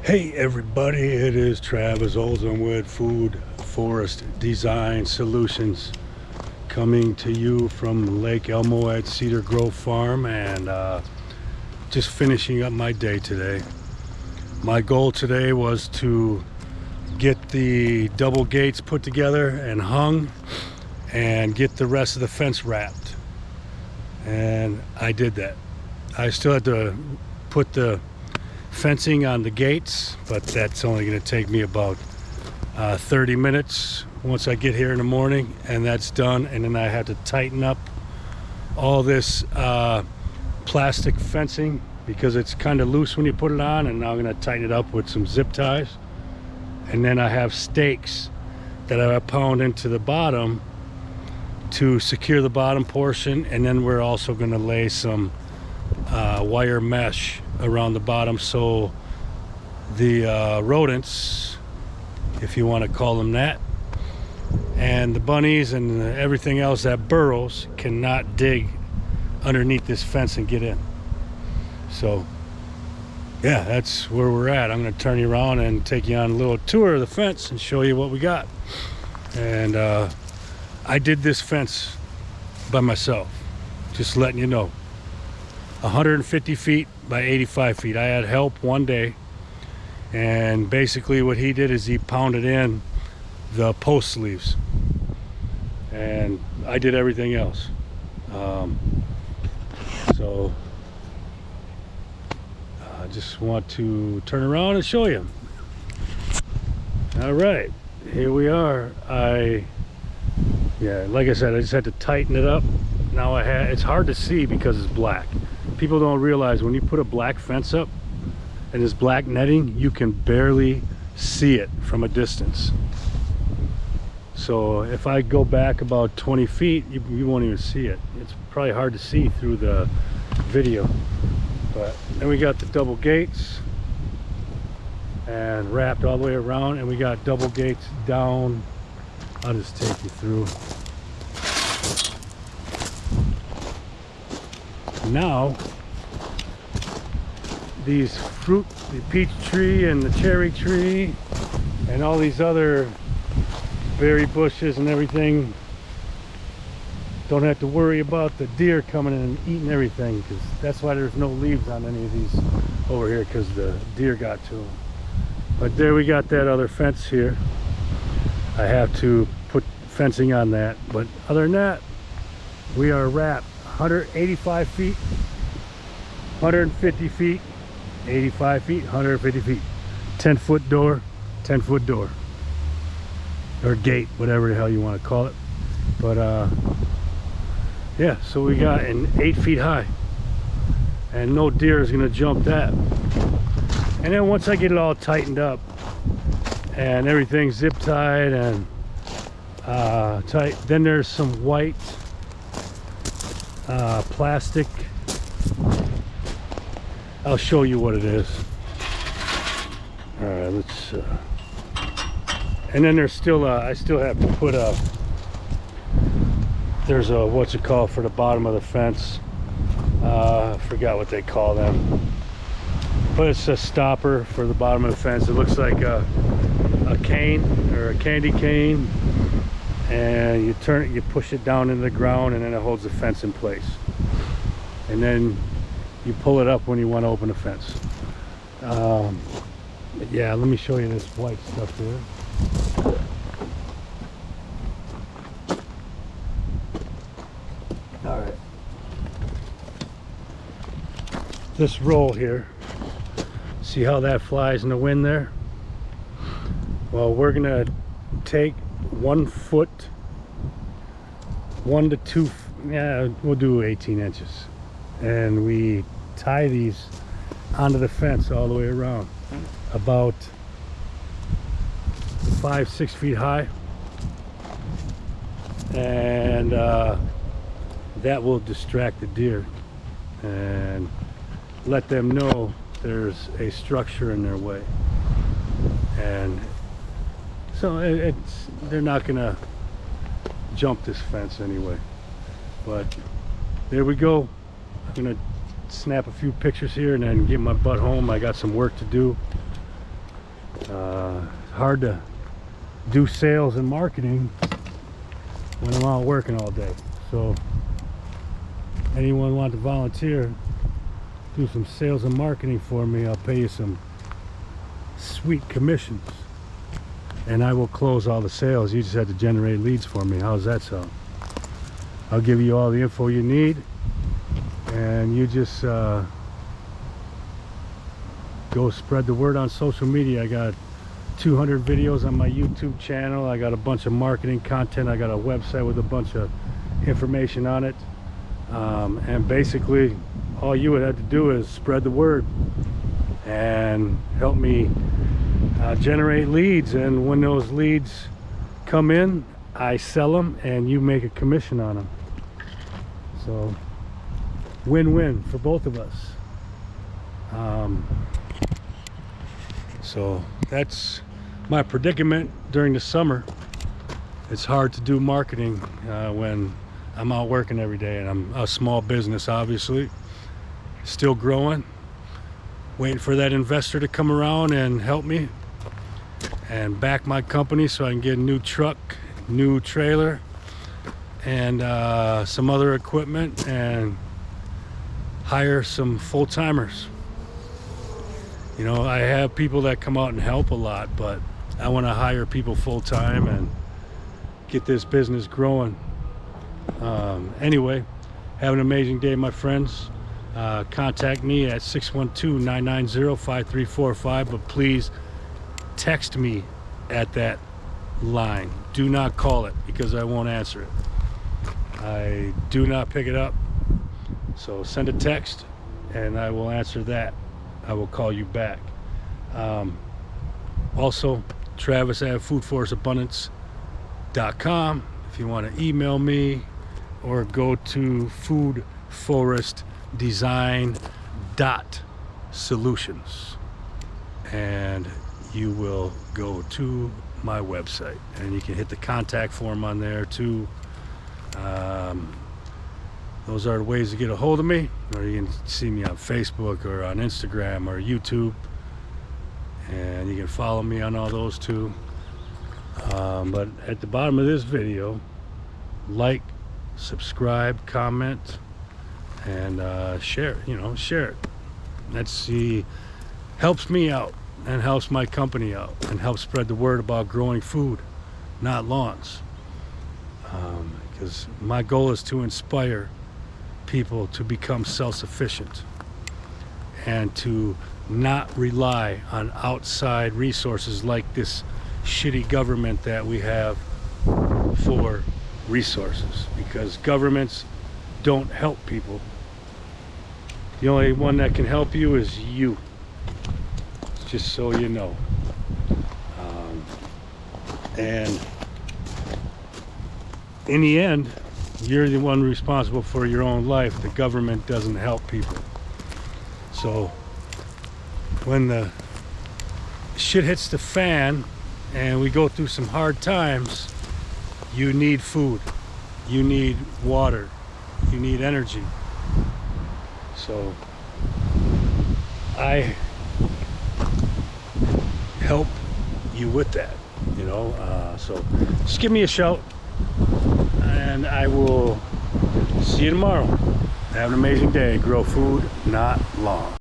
Hey everybody, it is Travis Holzem with Food Foret Design Solutions, coming to you from Lake Elmo at Cedar Grove Farm, and just finishing up my day today. My goal today was to get the double gates put together and hung and get the rest of the fence wrapped, and I did that. I still had to put the fencing on the gates, but that's only going to take me about 30 minutes once I get here in the morning, and that's done. And then I have to tighten up all this plastic fencing because it's kind of loose when you put it on, and now I'm going to tighten it up with some zip ties. And then I have stakes that I pound into the bottom to secure the bottom portion, and then we're also going to lay some wire mesh around the bottom so the rodents, if you want to call them that, and the bunnies and everything else that burrows cannot dig underneath this fence and get in. So yeah, that's where we're at. I'm going to turn you around and take you on a little tour of the fence and show you what we got. And I did this fence by myself, just letting you know. 150 feet by 85 feet. I had help one day, and basically what he did is he pounded in the post sleeves, and I did everything else. So I just want to turn around and show you. All right, here we are. Yeah, like I said, I just had to tighten it up. Now it's hard to see because it's black. People don't realize when you put a black fence up and this black netting, you can barely see it from a distance. So if I go back about 20 feet, you won't even see it. It's probably hard to see through the video. But then we got the double gates and wrapped all the way around, and we got double gates down. I'll just take you through. Now these fruit, the peach tree and the cherry tree and all these other berry bushes and everything, don't have to worry about the deer coming in and eating everything, because that's why there's no leaves on any of these over here, because the deer got to them. But there we got that other fence here. I have to put fencing on that, but other than that, we are wrapped. 185 feet, 150 feet, 85 feet, 150 feet, 10-foot door, 10-foot door, or gate, whatever the hell you want to call it. But yeah, so we got an 8 feet high, and no deer is going to jump that. And then once I get it all tightened up and everything zip tied and tight, then there's some white plastic. I'll show you what it is. All right, let's and then there's still I still have to put there's a what's it called for the bottom of the fence. I forgot what they call them, but it's a stopper for the bottom of the fence. It looks like a cane or a candy cane, and you turn it, you push it down into the ground, and then it holds the fence in place. And then you pull it up when you want to open the fence. Yeah, let me show you this white stuff here. All right, this roll here, see how that flies in the wind there? Well, we're gonna take 1 foot, 1 to 2, yeah, we'll do 18 inches, and we tie these onto the fence all the way around, about 5-6 feet high, and that will distract the deer and let them know there's a structure in their way. And so they're not gonna jump this fence anyway. But there we go. I'm gonna snap a few pictures here and then get my butt home. I got some work to do. Hard to do sales and marketing when I'm out working all day. So anyone want to volunteer, do some sales and marketing for me, I'll pay you some sweet commissions and I will close all the sales. You just have to generate leads for me. How's that sound? I'll give you all the info you need, and you just go spread the word on social media. I got 200 videos on my YouTube channel. I got a bunch of marketing content. I got a website with a bunch of information on it, and basically all you would have to do is spread the word and help me generate leads, and when those leads come in, I sell them and you make a commission on them. So win-win for both of us. So that's my predicament during the summer. It's hard to do marketing when I'm out working every day, and I'm a small business, obviously, still growing, waiting for that investor to come around and help me and back my company so I can get a new truck, new trailer, and some other equipment, and hire some full-timers. You know, I have people that come out and help a lot, but I want to hire people full-time and get this business growing. Anyway, have an amazing day, my friends. Contact me at 612-990-5345, but please text me at that line. Do not call it, because I won't answer it. I do not pick it up. So send a text and I will answer that. I will call you back. Also, Travis at foodforestabundance.com if you want to email me, or go to Food Foret Design Solutions and you will go to my website, and you can hit the contact form on there too. Those are the ways to get a hold of me, or you can see me on Facebook or on Instagram or YouTube, and you can follow me on all those too. But at the bottom of this video, like, subscribe, comment, and share. Share it. Helps me out and helps my company out and helps spread the word about growing food, not lawns. Because my goal is to inspire people to become self-sufficient and to not rely on outside resources like this shitty government that we have for resources, because governments don't help people. The only one that can help you is you, just so you know. And in the end, you're the one responsible for your own life. The government doesn't help people. So when the shit hits the fan and we go through some hard times, you need food, you need water, you need energy. So I help you with that, so just give me a shout and I will see you tomorrow. Have an amazing day. Grow food, not lawn.